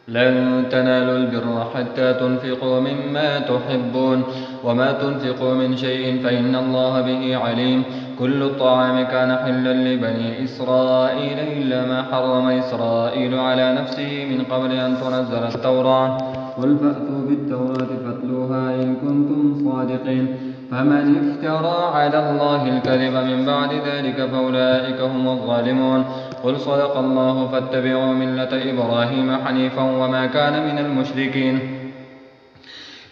لن تنالوا البر حتى تنفقوا مما تحبون وما تنفقوا من شيء فإن الله به عليم. كل الطعام كان حلا لبني إسرائيل إلا ما حرم إسرائيل على نفسه من قبل أن تنزل التوراة. قل فأتوا بالتوراة فاتلوها إن كنتم صادقين. فمن افترى على الله الكذب من بعد ذلك فأولئك هم الظالمون. قل صدق الله فاتبعوا ملة إبراهيم حنيفا وما كان من المشركين.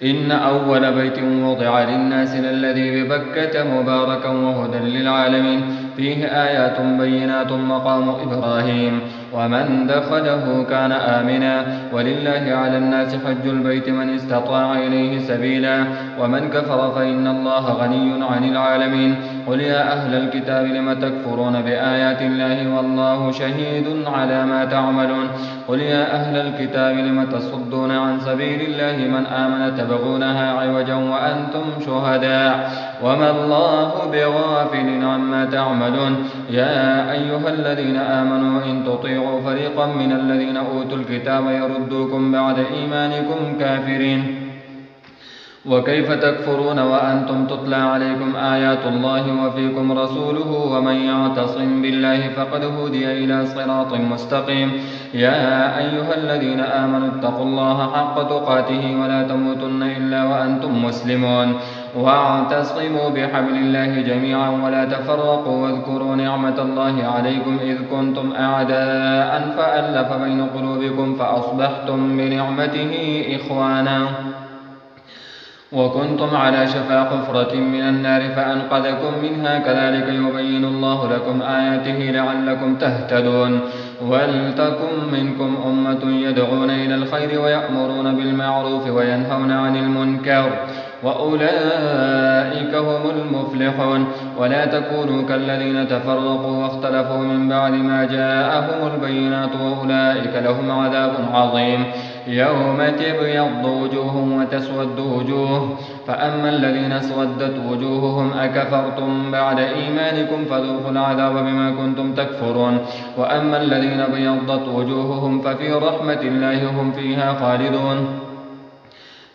إن أول بيت وضع للناس للذي ببكة مباركا وهدى للعالمين فيه آيات بينات مقام إبراهيم ومن دخله كان آمنا ولله على الناس حج البيت من استطاع إليه سبيلا ومن كفر فإن الله غني عن العالمين. قل يا أهل الكتاب لم تكفرون بآيات الله والله شهيد على ما تعملون. قل يا أهل الكتاب لم تصدون عن سبيل الله من آمن تبغونها عوجا وأنتم شهداء وما الله بغافل عما تعملون. يا أيها الذين آمنوا إن تطيعوا فريقا من الذين أوتوا الكتاب يردوكم بعد إيمانكم كافرين. وكيف تكفرون وأنتم تتلى عليكم آيات الله وفيكم رسوله ومن يعتصم بالله فقد هدي إلى صراط مستقيم. يا أيها الذين آمنوا اتقوا الله حق تقاته ولا تموتن إلا وأنتم مسلمون واعتصموا بحبل الله جميعا ولا تفرقوا واذكروا نعمة الله عليكم إذ كنتم أعداء فألف بين قلوبكم فأصبحتم بنعمته إخوانا وكنتم على شفا حفرة من النار فأنقذكم منها كذلك يبين الله لكم آياته لعلكم تهتدون. ولتكن منكم أمة يدعون إلى الخير ويأمرون بالمعروف وينهون عن المنكر وأولئك هم المفلحون. ولا تكونوا كالذين تفرقوا واختلفوا من بعد ما جاءهم البينات وأولئك لهم عذاب عظيم. يوم تبيض وجوه وتسود وجوه فأما الذين اسودت وجوههم أكفرتم بعد إيمانكم فذوقوا العذاب بما كنتم تكفرون. وأما الذين بيضت وجوههم ففي رحمة الله هم فيها خالدون.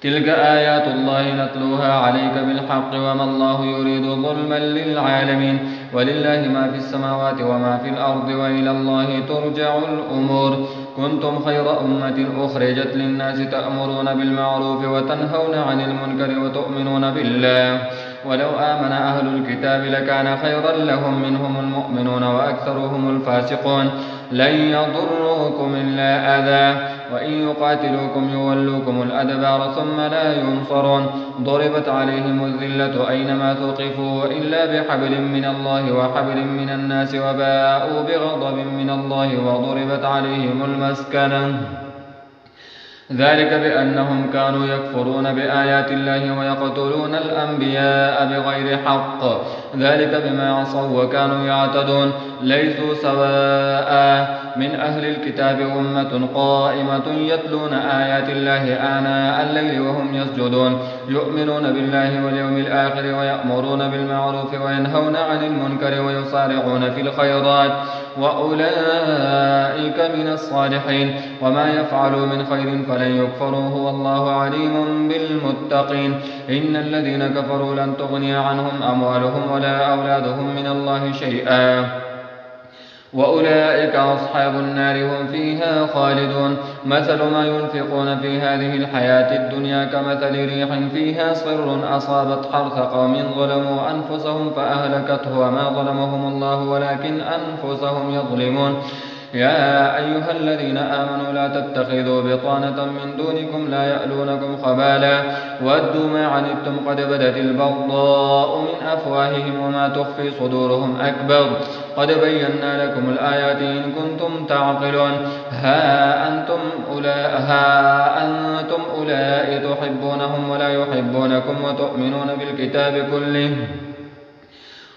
تلك آيات الله نتلوها عليك بالحق وما الله يريد ظلما للعالمين. ولله ما في السماوات وما في الأرض وإلى الله ترجع الأمور. كنتم خير أمة أخرجت للناس تأمرون بالمعروف وتنهون عن المنكر وتؤمنون بالله ولو آمن أهل الكتاب لكان خيرا لهم منهم المؤمنون وأكثرهم الفاسقون. لن يضروكم إلا أذى وإن يقاتلوكم يولوكم الأدبار ثم لا ينصرون. ضربت عليهم الذلة أينما ثقفوا إلا بحبل من الله وحبل من الناس وباءوا بغضب من الله وضربت عليهم المسكنة ذلك بأنهم كانوا يكفرون بآيات الله ويقتلون الأنبياء بغير حق ذلك بما عصوا وكانوا يعتدون. ليسوا سواء من أهل الكتاب أمة قائمة يتلون آيات الله آناء الليل وهم يسجدون يؤمنون بالله واليوم الآخر ويأمرون بالمعروف وينهون عن المنكر ويصارعون في الخيرات وأولئك من الصالحين. وما يفعلوا من خير فلن يكفروه والله عليم بالمتقين. إن الذين كفروا لن تغني عنهم أموالهم ولا أولادهم من الله شيئا وأولئك أصحاب النار هم فيها خالدون. مثل ما ينفقون في هذه الحياة الدنيا كمثل ريح فيها صر أصابت حرث قوم ظلموا أنفسهم فأهلكته وما ظلمهم الله ولكن أنفسهم يظلمون. يا أيها الذين آمنوا لا تتخذوا بطانة من دونكم لا يألونكم خبالا ودوا ما عنتم قد بدت البغضاء من أفواههم وما تخفي صدورهم أكبر قد بينا لكم الآيات إن كنتم تعقلون. ها أنتم أولئك تحبونهم ولا يحبونكم وتؤمنون بالكتاب كله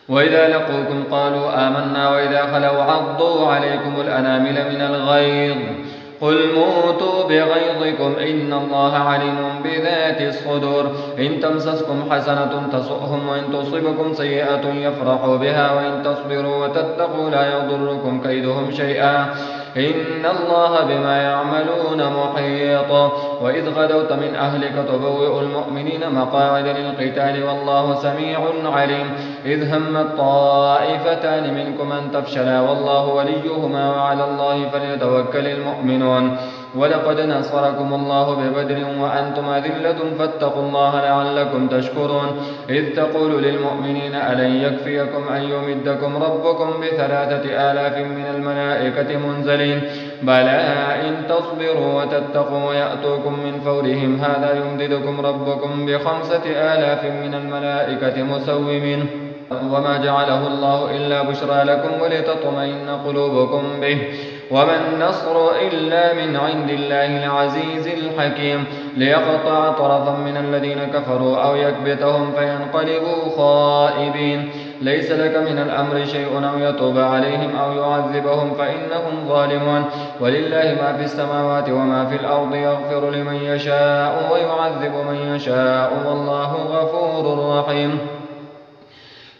وإذا لقوكم قالوا آمنا وإذا خلوا عضوا عليكم الأنامل من الغيظ قل موتوا بغيظكم إن الله عليم بذات الصدور. إن تمسسكم حسنة تسؤهم وإن تصبكم سيئة يفرحوا بها وإن تصبروا وتتقوا لا يضركم كيدهم شيئا إن الله بما يعملون محيط. وإذ غدوت من أهلك تبوئ المؤمنين مقاعد للقتال والله سميع عليم. إذ همت طائفتان منكم أن تفشلا والله وليهما وعلى الله فليتوكل المؤمنون. ولقد نصركم الله ببدر وأنتم أذلة فاتقوا الله لعلكم تشكرون. إذ تقول للمؤمنين ألن يكفيكم أن يمدكم ربكم ب3,000 من الملائكة منزلين بلى إن تصبروا وتتقوا ويأتوكم من فورهم هذا يمددكم ربكم ب5,000 من الملائكة مسومين. وما جعله الله إلا بشرى لكم ولتطمئن قلوبكم به وما النصر إلا من عند الله العزيز الحكيم. ليقطع طرفا من الذين كفروا أو يكبتهم فينقلبوا خائبين. ليس لك من الأمر شيء أو يتوب عليهم أو يعذبهم فإنهم ظالمون. ولله ما في السماوات وما في الأرض يغفر لمن يشاء ويعذب من يشاء والله غفور رحيم.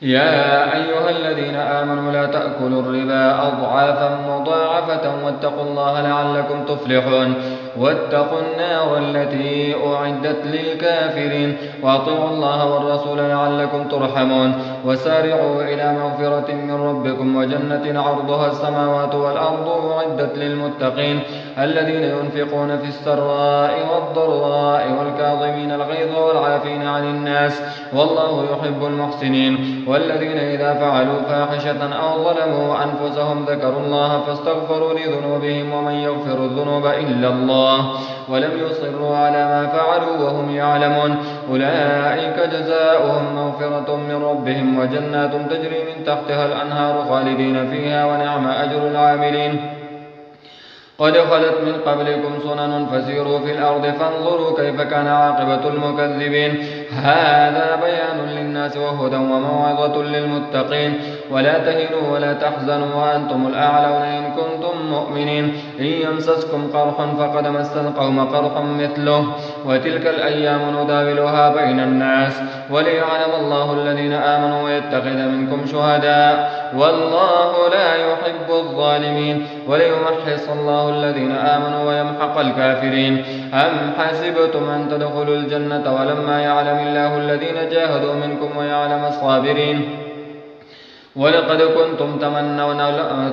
يا أيها الذين آمنوا لا تأكلوا الربا أضعافا مضاعفة واتقوا الله لعلكم تفلحون. واتقوا النار التي أعدت للكافرين وأطيعوا الله والرسول لعلكم ترحمون. وسارعوا إلى مغفرة من ربكم وجنة عرضها السماوات والأرض أعدت للمتقين الذين ينفقون في السراء والضراء والكاظمين الغيظ والعافين عن الناس والله يحب المحسنين. والذين إذا فعلوا فاحشة أو ظلموا أنفسهم ذكروا الله فاستغفروا لذنوبهم ومن يغفر الذنوب إلا الله ولم يصروا على ما فعلوا وهم يعلمون. أولئك جزاؤهم مغفرة من ربهم وجنات تجري من تحتها الأنهار خالدين فيها ونعم أجر العاملين. قد خلت من قبلكم سنن فسيروا في الأرض فانظروا كيف كان عاقبة المكذبين. هذا بيان للناس وهدى وموعظة للمتقين. ولا تهنوا ولا تحزنوا وأنتم الأعلون إن كنتم مؤمنين. إن يمسسكم قرح فقد مس القوم قرح مثله وتلك الأيام نداولها بين الناس وليعلم الله الذين آمنوا ويتخذ منكم شهداء والله لا يحب الظالمين. وليمحص الله الذين آمنوا ويمحق الكافرين. أم حسبتم أن تدخلوا الجنة ولما يعلم الله الذين جاهدوا منكم ويعلم الصابرين. ولقد كنتم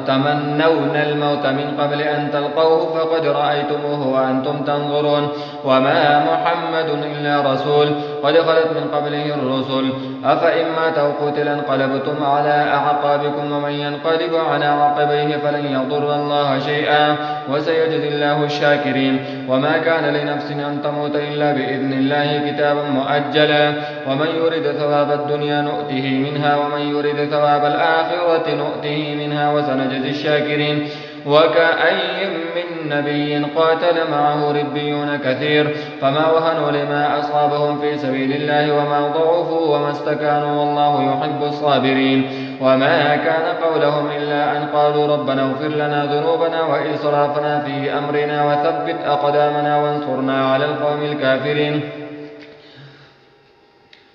تمنون الموت من قبل أن تلقوه فقد رأيتموه وأنتم تنظرون. وما محمد إلا رسول قد خلت من قبله الرسل أفإن مات أو قتل انقلبتم على أعقابكم ومن ينقلب على عقبيه فلن يضر الله شيئا وسيجزي الله الشاكرين. وما كان لنفس أن تموت إلا بإذن الله كتابا مؤجلا. ومن يرد ثواب الدنيا نؤته منها ومن يرد ثواب الآخرة نؤته منها وسنجزي الشاكرين. وكأي من نبي قاتل معه ربيون كثير فما وهنوا لما أصابهم في سبيل الله وما ضعفوا وما استكانوا والله يحب الصابرين. وما كان قولهم إلا أن قالوا ربنا اغفر لنا ذنوبنا وإسرافنا في أمرنا وثبت أقدامنا وانصرنا على القوم الكافرين.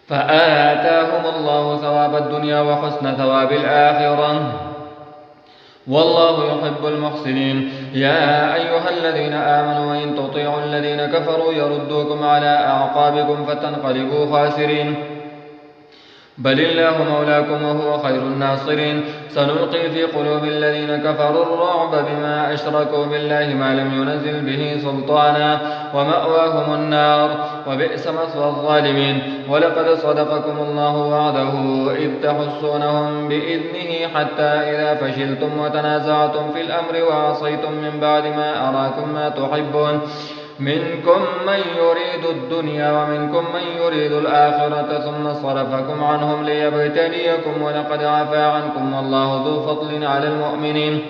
فآتاهم الله ثواب الدنيا وحسن ثواب الآخرة والله يحب المحسنين. يا أيها الذين آمنوا إن تطيعوا الذين كفروا يردوكم على أعقابكم فتنقلبوا خاسرين. بل الله مولاكم وهو خير الناصرين. سنلقي في قلوب الذين كفروا الرعب بما أشركوا بالله ما لم ينزل به سلطانا ومأواهم النار وبئس مثوى الظالمين. ولقد صدقكم الله وعده إذ تحسونهم بإذنه حتى إذا فشلتم وتنازعتم في الأمر وعصيتم من بعد ما أراكم ما تحبون منكم من يريد الدنيا ومنكم من يريد الآخرة ثم صرفكم عنهم ليبتليكم ولقد عفا عنكم والله ذو فضل على المؤمنين.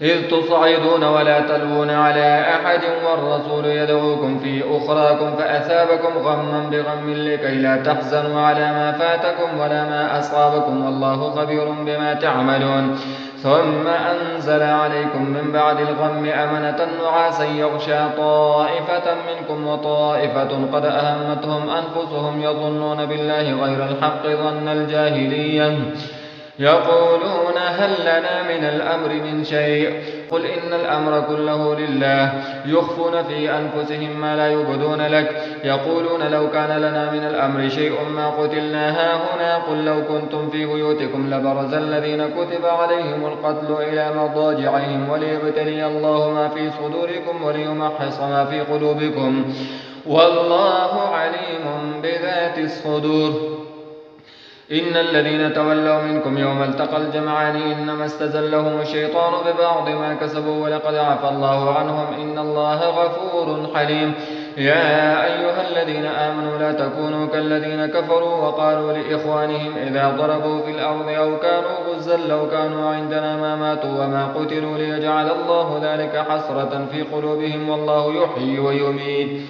إذ تصعدون ولا تلوون على أحد والرسول يدعوكم في أخراكم فأثابكم غما بغم لكي لا تحزنوا على ما فاتكم ولا ما أصابكم والله خبير بما تعملون. ثم أنزل عليكم من بعد الغم أمنة نعاسا يغشى طائفة منكم وطائفة قد أهمتهم أنفسهم يظنون بالله غير الحق ظن الجاهلية يقولون هل لنا من الأمر من شيء قل إن الأمر كله لله. يخفون في أنفسهم ما لا يبدون لك، يقولون لو كان لنا من الأمر شيء ما قتلنا هاهنا. قل لو كنتم في بيوتكم لبرز الذين كتب عليهم القتل إلى مضاجعهم وليبتلي الله ما في صدوركم وليمحص ما في قلوبكم، والله عليم بذات الصدور. إن الذين تولوا منكم يوم التقى الجمعان إنما استزلهم الشيطان ببعض ما كسبوا ولقد عفى الله عنهم إن الله غفور حليم. يا أيها الذين آمنوا لا تكونوا كالذين كفروا وقالوا لإخوانهم إذا ضربوا في الأرض أو كانوا غزا لو كانوا عندنا ما ماتوا وما قتلوا ليجعل الله ذلك حسرة في قلوبهم، والله يحيي ويميت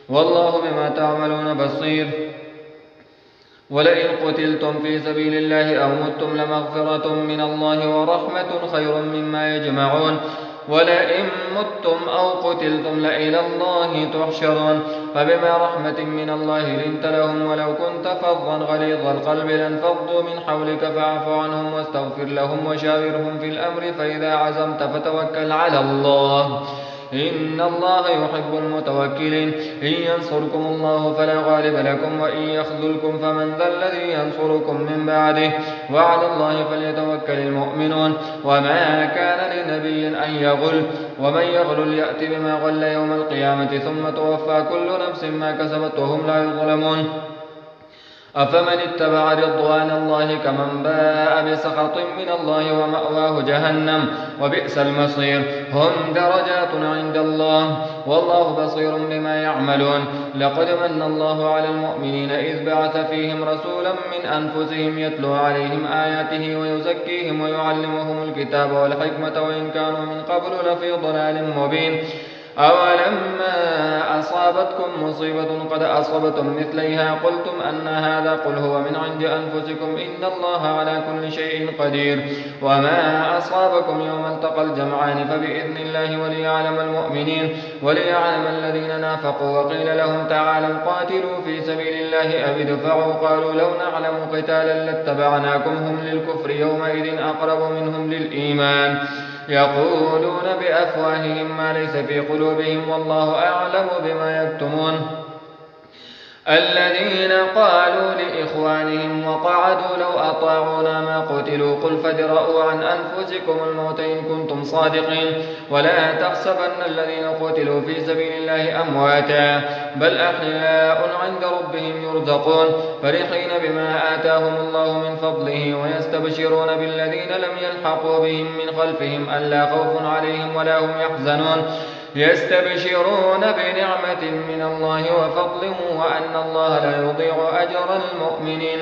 والله بما تعملون بصير. ولئن قتلتم في سبيل الله أو متم لمغفرة من الله ورحمة خير مما يجمعون. ولئن متم أو قتلتم لإلى الله تحشرون. فبما رحمة من الله لنت لهم ولو كنت فظا غليظ القلب لانفضوا من حولك فاعف عنهم واستغفر لهم وشاورهم في الأمر فإذا عزمت فتوكل على الله إن الله يحب المتوكلين. إن ينصركم الله فلا غالب لكم وإن يخذلكم فمن ذا الذي ينصركم من بعده وعلى الله فليتوكل المؤمنون. وما كان لنبي أن يغل ومن يغل يأت بما غل يوم القيامة ثم توفى كل نفس ما كسبت وهم لا يظلمون. أفمن اتبع رضوان الله كمن باء بسخط من الله ومأواه جهنم وبئس المصير. هم درجات عند الله والله بصير بما يعملون. لقد من الله على المؤمنين إذ بعث فيهم رسولا من أنفسهم يتلو عليهم آياته ويزكيهم ويعلمهم الكتاب والحكمة وإن كانوا من قبل لفي ضلال مبين. أولما أصابتكم مصيبة قد أصبتم مثليها قلتم أن هذا قل هو من عند أنفسكم إن الله على كل شيء قدير. وما أصابكم يوم التقى الجمعان فبإذن الله وليعلم المؤمنين وليعلم الذين نافقوا. وقيل لهم تعالوا قاتلوا في سبيل الله أو ادفعوا قالوا لو نعلم قتالا لاتبعناكم هم للكفر يومئذ أقرب منهم للإيمان يقولون بأفواههم ما ليس في قلوبهم والله أعلم بما يكتمون. الذين قالوا لإخوانهم وقعدوا لو أطاعونا ما قتلوا قل فادرءوا عن أنفسكم الموت إن كنتم صادقين ولا تحسبن الذين قتلوا في سبيل الله أمواتا بل أحياء عند ربهم يرزقون فرحين بما آتاهم الله من فضله ويستبشرون بالذين لم يلحقوا بهم من خلفهم ألا خوف عليهم ولا هم يحزنون يستبشرون بنعمة من الله وفضل وأن الله لا يضيع أجر المؤمنين.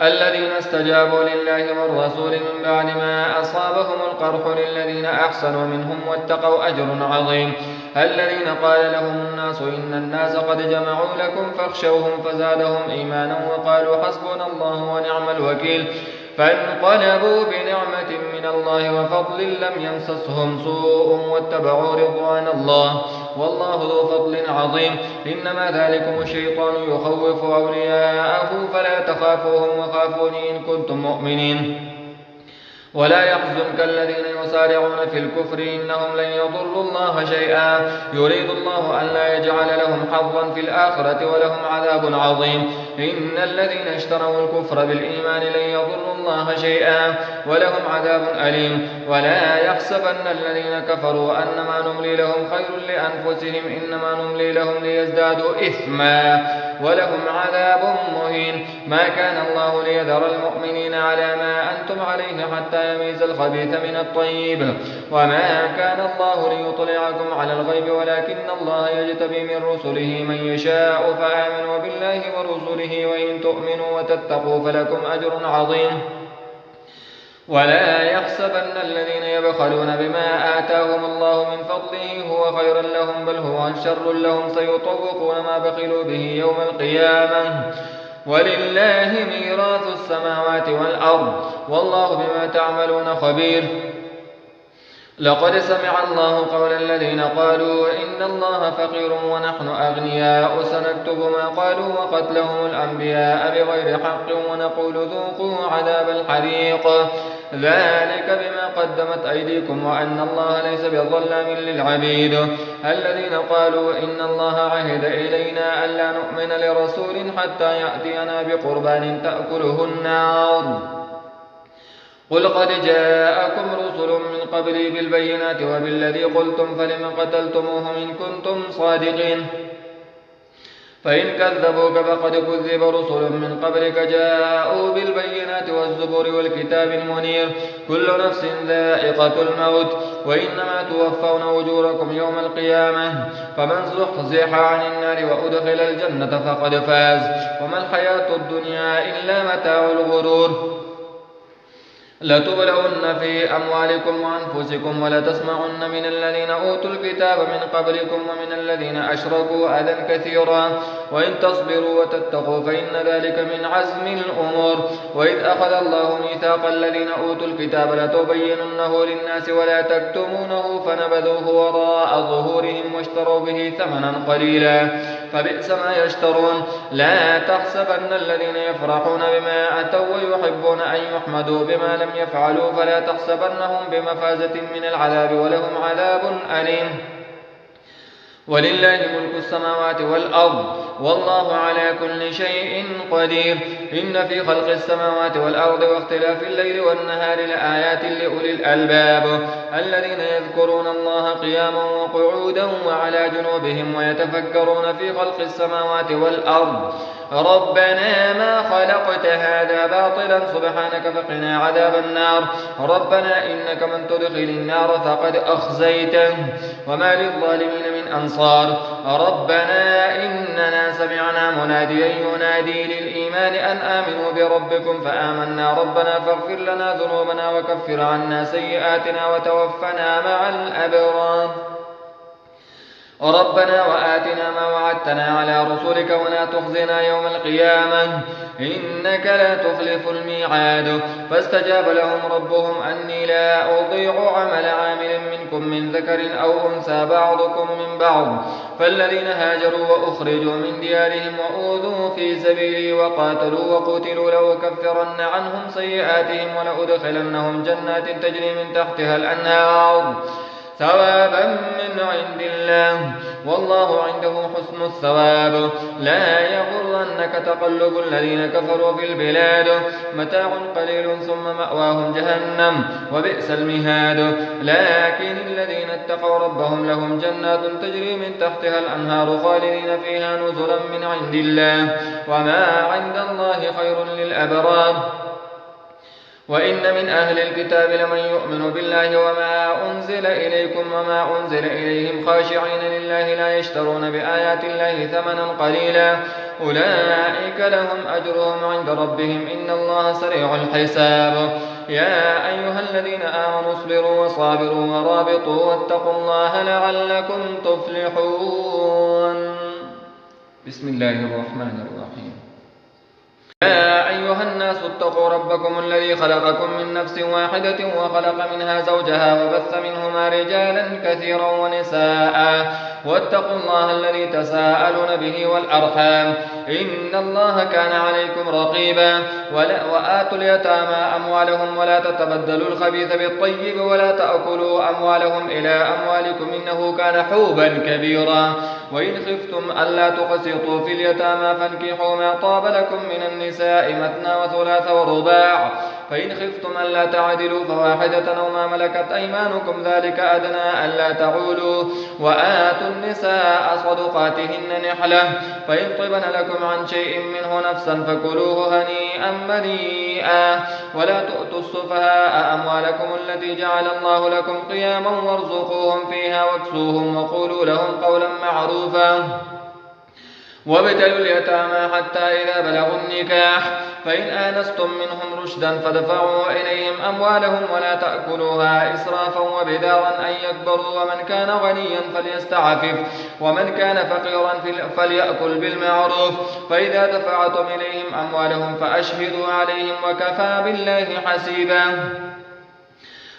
الذين استجابوا لله والرسول من بعد ما أصابهم القرح للذين أحسنوا منهم واتقوا أجر عظيم. الذين قال لهم الناس إن الناس قد جمعوا لكم فاخشوهم فزادهم إيمانا وقالوا حسبنا الله ونعم الوكيل فانقلبوا بنعمة من الله وفضل لم يمسسهم سوء واتبعوا رضوان الله والله ذو فضل عظيم. إنما ذلكم الشيطان يخوف أولياءه فلا تخافوهم وخافون إن كنتم مؤمنين. ولا يحزنك الذين يسارعون في الكفر إنهم لن يضروا الله شيئا يريد الله أن لا يجعل لهم حظا في الآخرة ولهم عذاب عظيم. إن الذين اشتروا الكفر بالإيمان لن يضروا الله شيئا ولهم عذاب أليم. ولا يحسبن الذين كفروا أنما نملي لهم خير لأنفسهم إنما نملي لهم ليزدادوا إثما ولهم عذاب مهين. ما كان الله ليذر المؤمنين على ما أنتم عليه حتى يميز الخبيث من الطيب وما كان الله ليطلعكم على الغيب ولكن الله يجتبي من رسله من يشاء فآمنوا بالله ورسله وإن تؤمنوا وتتقوا فلكم أجر عظيم. ولا يحسبن الذين يبخلون بما آتاهم الله من فضله هو خيرا لهم بل هو شر لهم سيطوقون ما بخلوا به يوم القيامة ولله ميراث السماوات والأرض والله بما تعملون خبير. لقد سمع الله قول الذين قالوا إن الله فقير ونحن أغنياء سنكتب ما قالوا وقتلهم الأنبياء بغير حق ونقول ذوقوا عذاب الحريق ذلك بما قدمت أيديكم وأن الله ليس بظلام للعبيد الذين قالوا إن الله عهد إلينا ألا نؤمن لرسول حتى يأتينا بقربان تأكله النار قل قد جاءكم رسل من قبلي بالبينات وبالذي قلتم فلم قتلتموهم إن كنتم صادقين فإن كذبوك فقد كذب رسل من قبلك جاءوا بالبينات والزبر والكتاب المنير كل نفس ذائقة الموت وإنما توفون أجوركم يوم القيامة فمن زحزح عن النار وأدخل الجنة فقد فاز وما الحياة الدنيا إلا متاع الغرور لتبلون في أموالكم وأنفسكم ولتسمعن من الذين أوتوا الكتاب من قبلكم ومن الذين أشركوا أذى كثيرا وإن تصبروا وتتقوا فإن ذلك من عزم الأمور وإذ أخذ الله ميثاق الذين أوتوا الكتاب لتبيننه للناس ولا تكتمونه فنبذوه وراء ظهورهم واشتروا به ثمنا قليلا فبئس ما يشترون لا تحسبن الذين يفرحون بما أتوا ويحبون أن يحمدوا بما لم يفعلوا فلا تحسبنهم بمفازة من العذاب ولهم عذاب أليم ولله ملك السماوات والأرض والله على كل شيء قدير إن في خلق السماوات والأرض واختلاف الليل والنهار لآيات لأولي الألباب الذين يذكرون الله قياما وقعودا وعلى جنوبهم ويتفكرون في خلق السماوات والأرض ربنا ما خلقت هذا باطلا سبحانك فقنا عذاب النار ربنا إنك من تدخل النار فقد أخزيته وما للظالمين من أنصار ربنا إننا سمعنا مناديا ينادي للإيمان أن آمنوا بربكم فآمنا ربنا فاغفر لنا ذنوبنا وكفر عنا سيئاتنا وتوفنا مع الأبرار ربنا وآتنا ما وعدتنا على رسلك ولا تخزنا يوم القيامة إنك لا تخلف الميعاد فاستجاب لهم ربهم أني لا أضيع عمل عامل منكم من ذكر أو أنثى بعضكم من بعض فالذين هاجروا وأخرجوا من ديارهم وأوذوا في سبيلي وقاتلوا وقتلوا لأكفرن عنهم سيئاتهم ولأدخلنهم جنات تجري من تحتها الأنهار ثوابا من عند الله والله عنده حسن الثواب لا يغرنك تقلب الذين كفروا في البلاد متاع قليل ثم مأواهم جهنم وبئس المهاد لكن الذين اتقوا ربهم لهم جنات تجري من تحتها الأنهار خالدين فيها نزلا من عند الله وما عند الله خير للأبرار وإن من أهل الكتاب لمن يؤمن بالله وما أنزل إليكم وما أنزل إليهم خاشعين لله لا يشترون بآيات الله ثمنا قليلا أولئك لهم أجرهم عند ربهم إن الله سريع الحساب يا أيها الذين آمنوا اصبروا وصابروا ورابطوا واتقوا الله لعلكم تفلحون بسم الله الرحمن الرحيم يا أيها الناس اتقوا ربكم الذي خلقكم من نفس واحدة وخلق منها زوجها وبث منهما رجالا كثيرا ونساء واتقوا الله الذي تساءلون به والأرحام إن الله كان عليكم رقيبا وآتوا اليتامى أموالهم ولا تتبدلوا الخبيث بالطيب ولا تأكلوا أموالهم إلى أموالكم إنه كان حوبا كبيرا وإن خفتم ألا تقسطوا في اليتامى فانكحوا ما طاب لكم من النساء مثنى وثلاث ورباع فإن خفتم ألا تعدلوا فواحدة أو ما ملكت أيمانكم ذلك أدنى ألا تعولوا وآتوا النساء صدقاتهن نحلة فإن طبن لكم عن شيء منه نفسا فكلوه هنيئا مريئا ولا تؤتوا السفهاء أموالكم التي جعل الله لكم قياما وارزقوهم فيها واكسوهم وقولوا لهم قولا معروفا وابتلوا اليتامى حتى إذا بلغوا النكاح فإن آنستم منهم رشدا فدفعوا إليهم أموالهم ولا تأكلوها إسرافا وبدارا أن يكبروا ومن كان غنيا فليستعفف ومن كان فقيرا فليأكل بالمعروف فإذا دفعتم إليهم أموالهم فأشهدوا عليهم وكفى بالله حسيبا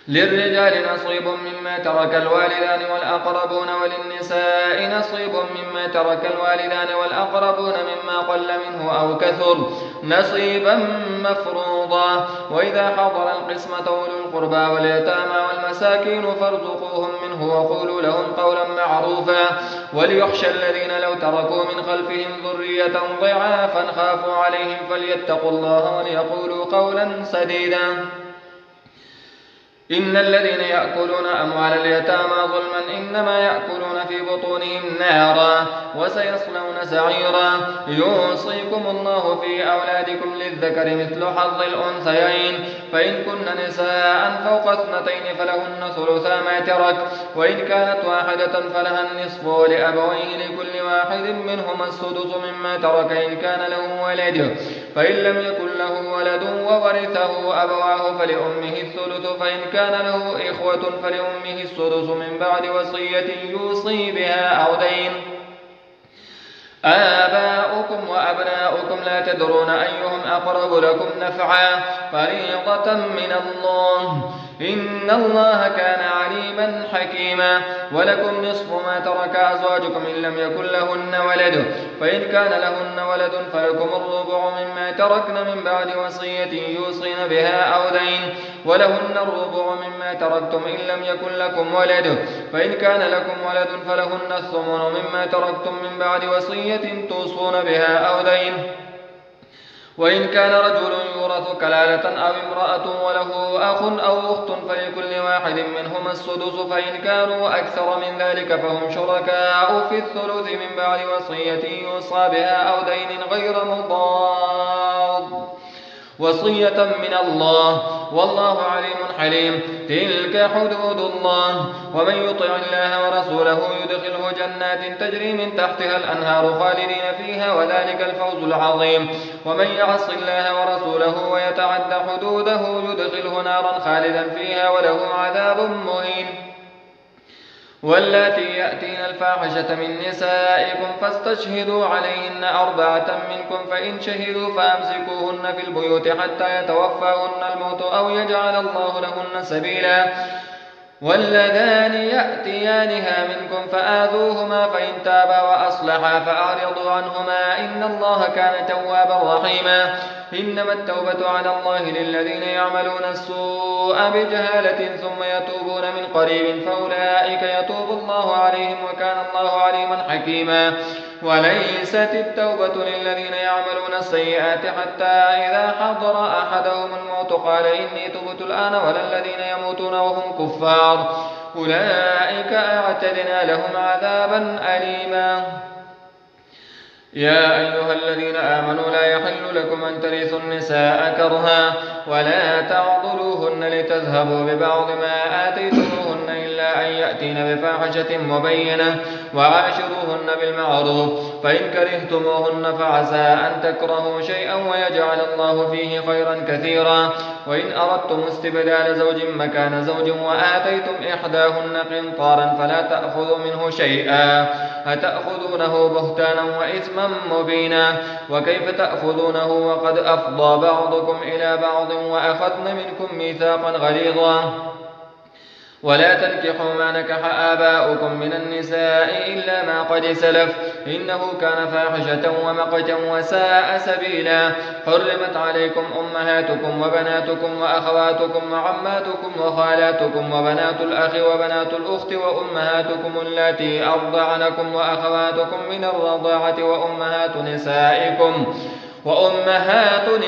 للرجال نصيب مما ترك الوالدان والأقربون وللنساء نصيب مما ترك الوالدان والأقربون مما قل منه أو كثر نصيبا مفروضا. وإذا حضر القسمة أولو القربى واليتامى والمساكين فارزقوهم منه وقولوا لهم قولا معروفا. وليخشى الذين لو تركوا من خلفهم ذرية ضعافا خافوا عليهم فليتقوا الله وليقولوا قولا سديدا. إن الذين يأكلون أموال اليتامى ظلما إنما يأكلون في بطونهم نارا وسيصلون سعيرا. يوصيكم الله في أولادكم للذكر مثل حظ الأنثيين فإن كن نساء فوق 2 فلهن ثلثا ما ترك وإن كانت واحدة فلها النصف ولأبويه لكل واحد منهما السدس مما ترك إن كان له ولد فإن لم يكن له ولد وورثه أبواه فلأمه الثلث فإن كان له إخوة فلأمه السدس من بعد وصية يوصي بها أو دين. آباؤكم وأبناؤكم لا تدرون أيهم أقرب لكم نفعا فريضة من الله إن الله كان عليما حكيما. ولكم نصف ما ترك أزواجكم إن لم يكن لهن ولد فإن كان لهن ولد فلكم الربع مما تركن من بعد وصية يوصين بها أو دين ولهن الربع مما تركتم إن لم يكن لكم ولد فإن كان لكم ولد فلهن الثمن مما تركتم من بعد وصية توصون بها أو دين. وإن كان رجل يورث كلالة أو امرأة وله أخ أو أخت فلكل واحد منهما السدس فإن كانوا أكثر من ذلك فهم شركاء في الثلث من بعد وصية يوصى بها أو دين غير مضار وصية من الله والله عليم حليم. تلك حدود الله ومن يطع الله ورسوله يدخله جنات تجري من تحتها الأنهار خالدين فيها وذلك الفوز العظيم. ومن يعص الله ورسوله ويتعد حدوده يدخله نارا خالدا فيها وله عذاب مهين. واللاتي يأتين الفاحشة من نسائكم فاستشهدوا عليهن 4 منكم فإن شهدوا فأمسكوهن في البيوت حتى يتوفاهن الموت أو يجعل الله لهن سبيلا. واللذان يأتيانها منكم فآذوهما فإن تابا وأصلحا فأعرضوا عنهما إن الله كان توابا رحيما. إنما التوبة على الله للذين يعملون السوء بجهالة ثم يتوبون من قريب فأولئك يتوب الله عليهم وكان الله عليما حكيما. وليست التوبة للذين يعملون السيئات حتى إذا حضر أحدهم الموت قال إني تبت الآن ولا الذين يموتون وهم كفار أولئك أعتدنا لهم عذابا أليما. يا أيها الذين آمنوا لا يحل لكم أن ترثوا النساء كرها ولا تعضلوهن لتذهبوا ببعض ما آتيتموهن إلا أن يأتين بفاحشة مبينة وعاشروهن بالمعروف فإن كرهتموهن فعسى أن تكرهوا شيئا ويجعل الله فيه خيرا كثيرا. وإن أردتم استبدال زوج مكان زوج وآتيتم إحداهن قنطارا فلا تأخذوا منه شيئا أتأخذونه بهتانا وإثما مبينا. وكيف تأخذونه وقد أفضى بعضكم إلى بعض وأخذن منكم ميثاقا غليظا. ولا تنكحوا ما نكح آباؤكم من النساء إلا ما قد سلف إنه كان فاحشة ومقتا وساء سبيلا. حرمت عليكم أمهاتكم وبناتكم وأخواتكم وعماتكم وخالاتكم وبنات الأخ وبنات الأخت وأمهاتكم اللاتي أرضعنكم وأخواتكم من الرضاعة وأمهات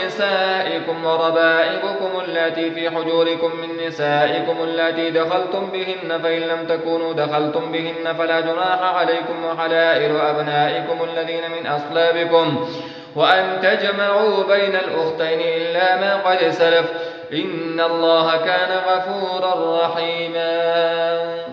نسائكم وربائبكم اللاتي في حجوركم من نسائكم اللاتي دخلتم بهن فإن لم تكونوا دخلتم بهن فلا جناح عليكم وحلائل أبنائكم الذين من أصلابكم وأن تجمعوا بين الأختين إلا ما قد سلف إن الله كان غفورا رحيما.